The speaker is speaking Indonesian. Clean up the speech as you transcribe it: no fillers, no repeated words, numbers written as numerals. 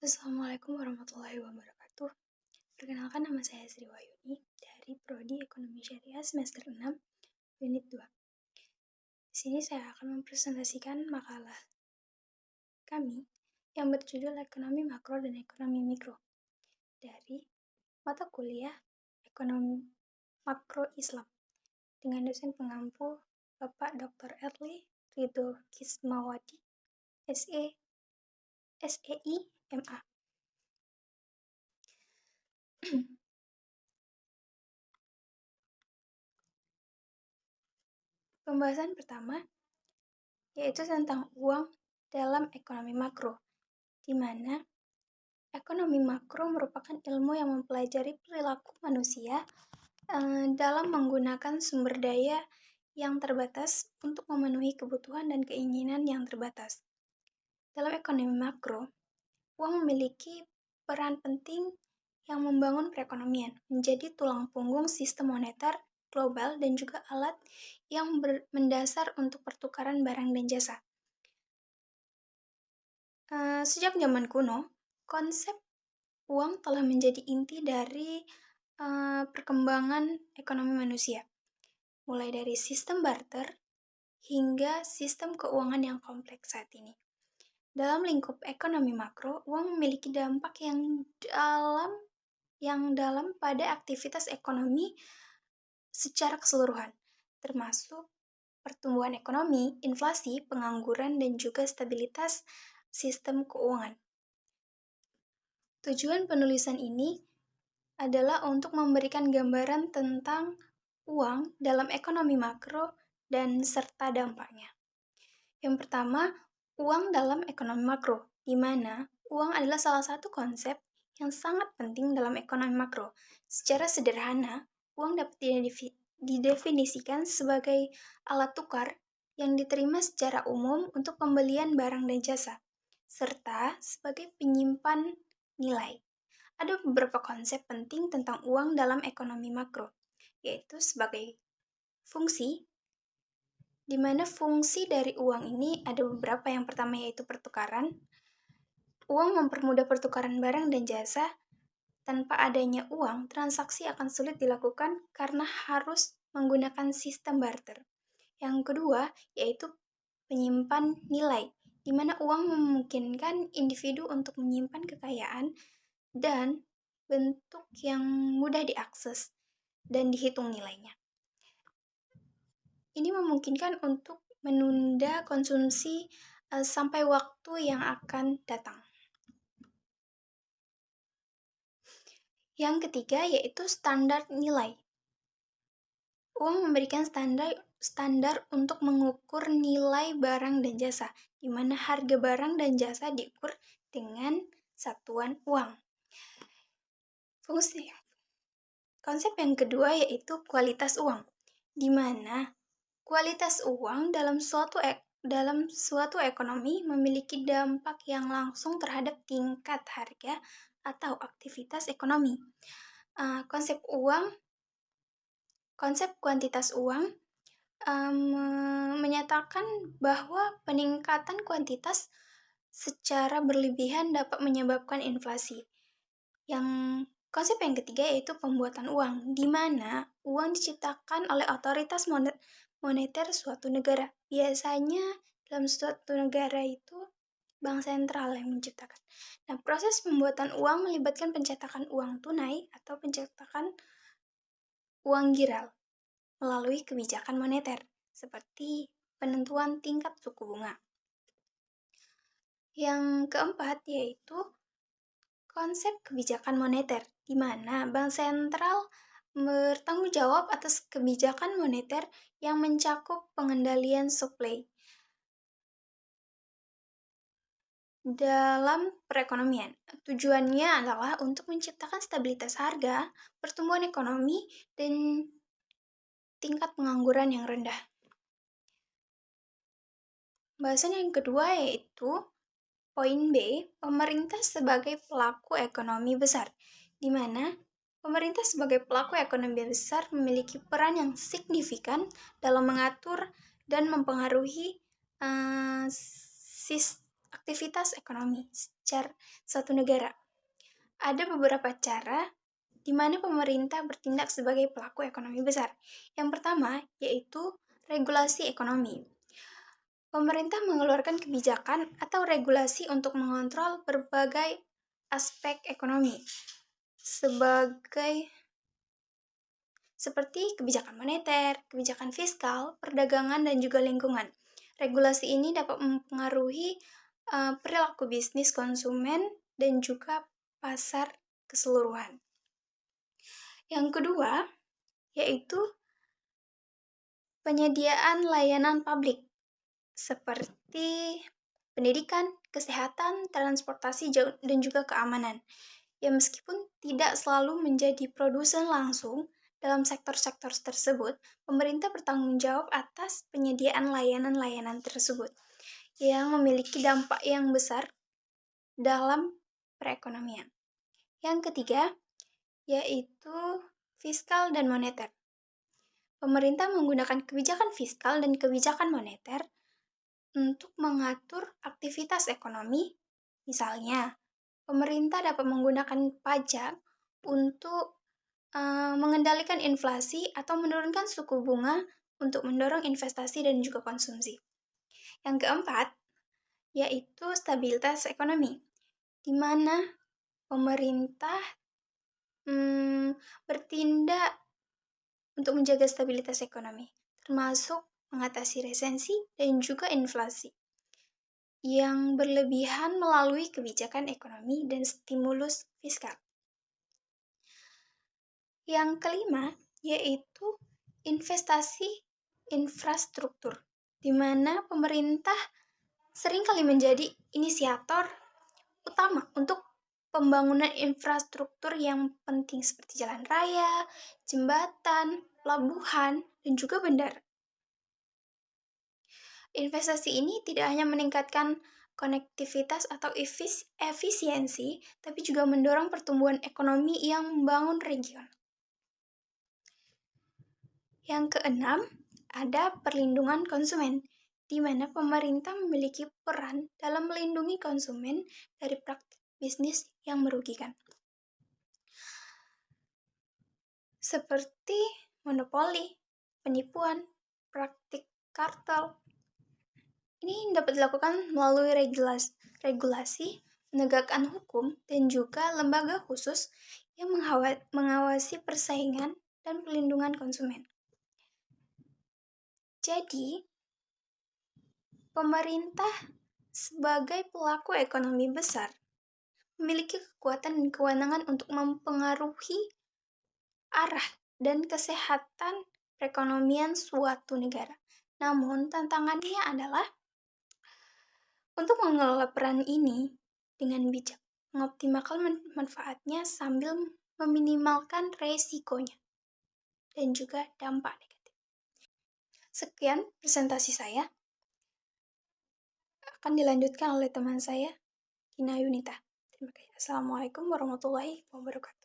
Assalamualaikum warahmatullahi wabarakatuh. Perkenalkan, nama saya Sri Wahyuni dari Prodi Ekonomi Syariah semester 6, unit 2. Di sini saya akan mempresentasikan makalah kami yang berjudul Ekonomi Makro dan Ekonomi Mikro dari mata kuliah Ekonomi Makro Islam dengan dosen pengampu Bapak Dr. Erli Ridho Kismawati, SEI, MA. Pembahasan pertama yaitu tentang uang dalam ekonomi makro, di mana ekonomi makro merupakan ilmu yang mempelajari perilaku manusia dalam menggunakan sumber daya yang terbatas untuk memenuhi kebutuhan dan keinginan yang terbatas. Dalam ekonomi makro, uang memiliki peran penting yang membangun perekonomian, menjadi tulang punggung sistem moneter global dan juga alat yang mendasar untuk pertukaran barang dan jasa. Sejak zaman kuno, konsep uang telah menjadi inti dari perkembangan ekonomi manusia, mulai dari sistem barter hingga sistem keuangan yang kompleks saat ini. Dalam lingkup ekonomi makro, uang memiliki dampak yang dalam pada aktivitas ekonomi secara keseluruhan, termasuk pertumbuhan ekonomi, inflasi, pengangguran, dan juga stabilitas sistem keuangan. Tujuan penulisan ini adalah untuk memberikan gambaran tentang uang dalam ekonomi makro dan serta dampaknya. Yang pertama, uang dalam ekonomi makro, di mana uang adalah salah satu konsep yang sangat penting dalam ekonomi makro. Secara sederhana, uang dapat didefinisikan sebagai alat tukar yang diterima secara umum untuk pembelian barang dan jasa, serta sebagai penyimpan nilai. Ada beberapa konsep penting tentang uang dalam ekonomi makro, yaitu sebagai fungsi, di mana fungsi dari uang ini ada beberapa. Yang pertama yaitu pertukaran. Uang mempermudah pertukaran barang dan jasa. Tanpa adanya uang, transaksi akan sulit dilakukan karena harus menggunakan sistem barter. Yang kedua yaitu penyimpan nilai, di mana uang memungkinkan individu untuk menyimpan kekayaan dan bentuk yang mudah diakses dan dihitung nilainya. Ini memungkinkan untuk menunda konsumsi sampai waktu yang akan datang. Yang ketiga yaitu standar nilai. Uang memberikan standar untuk mengukur nilai barang dan jasa, di mana harga barang dan jasa diukur dengan satuan uang. Konsep yang kedua yaitu kualitas uang, di mana kualitas uang dalam suatu ekonomi memiliki dampak yang langsung terhadap tingkat harga atau aktivitas ekonomi. Konsep kuantitas uang menyatakan bahwa peningkatan kuantitas secara berlebihan dapat menyebabkan inflasi. Konsep yang ketiga yaitu pembuatan uang, di mana uang diciptakan oleh otoritas moneter suatu negara. Biasanya dalam suatu negara itu bank sentral yang menciptakan. Nah, proses pembuatan uang melibatkan pencetakan uang tunai atau pencetakan uang giral melalui kebijakan moneter, seperti penentuan tingkat suku bunga. Yang keempat yaitu konsep kebijakan moneter, di mana bank sentral bertanggung jawab atas kebijakan moneter yang mencakup pengendalian supply dalam perekonomian. Tujuannya adalah untuk menciptakan stabilitas harga, pertumbuhan ekonomi, dan tingkat pengangguran yang rendah. Bahasan yang kedua yaitu poin B, pemerintah sebagai pelaku ekonomi besar, di mana pemerintah sebagai pelaku ekonomi besar memiliki peran yang signifikan dalam mengatur dan mempengaruhi aktivitas ekonomi secara suatu negara. Ada beberapa cara di mana pemerintah bertindak sebagai pelaku ekonomi besar. Yang pertama yaitu regulasi ekonomi. Pemerintah mengeluarkan kebijakan atau regulasi untuk mengontrol berbagai aspek ekonomi seperti kebijakan moneter, kebijakan fiskal, perdagangan, dan juga lingkungan. Regulasi ini dapat mempengaruhi perilaku bisnis konsumen dan juga pasar keseluruhan. Yang kedua, yaitu penyediaan layanan publik seperti pendidikan, kesehatan, transportasi, dan juga keamanan. Ya meskipun tidak selalu menjadi produsen langsung dalam sektor-sektor tersebut, pemerintah bertanggung jawab atas penyediaan layanan-layanan tersebut yang memiliki dampak yang besar dalam perekonomian. Yang ketiga, yaitu fiskal dan moneter. Pemerintah menggunakan kebijakan fiskal dan kebijakan moneter untuk mengatur aktivitas ekonomi. Misalnya, pemerintah dapat menggunakan pajak untuk mengendalikan inflasi atau menurunkan suku bunga untuk mendorong investasi dan juga konsumsi. Yang keempat, yaitu stabilitas ekonomi, di mana pemerintah bertindak untuk menjaga stabilitas ekonomi, termasuk mengatasi resensi dan juga inflasi yang berlebihan melalui kebijakan ekonomi dan stimulus fiskal. Yang kelima, yaitu investasi infrastruktur, di mana pemerintah seringkali menjadi inisiator utama untuk pembangunan infrastruktur yang penting seperti jalan raya, jembatan, pelabuhan, dan juga bandara. Investasi ini tidak hanya meningkatkan konektivitas atau efisiensi, tapi juga mendorong pertumbuhan ekonomi yang membangun region. Yang keenam, ada perlindungan konsumen, di mana pemerintah memiliki peran dalam melindungi konsumen dari praktik bisnis yang merugikan. Seperti monopoli, penipuan, praktik kartel. Ini dapat dilakukan melalui regulasi, penegakan hukum, dan juga lembaga khusus yang mengawasi persaingan dan perlindungan konsumen. Jadi, pemerintah sebagai pelaku ekonomi besar memiliki kekuatan dan kewenangan untuk mempengaruhi arah dan kesehatan perekonomian suatu negara. Namun, tantangannya adalah untuk mengelola peran ini dengan bijak, mengoptimalkan manfaatnya sambil meminimalkan resikonya dan juga dampak negatif. Sekian presentasi saya. Akan dilanjutkan oleh teman saya, Kina Yunita. Terima kasih. Assalamualaikum warahmatullahi wabarakatuh.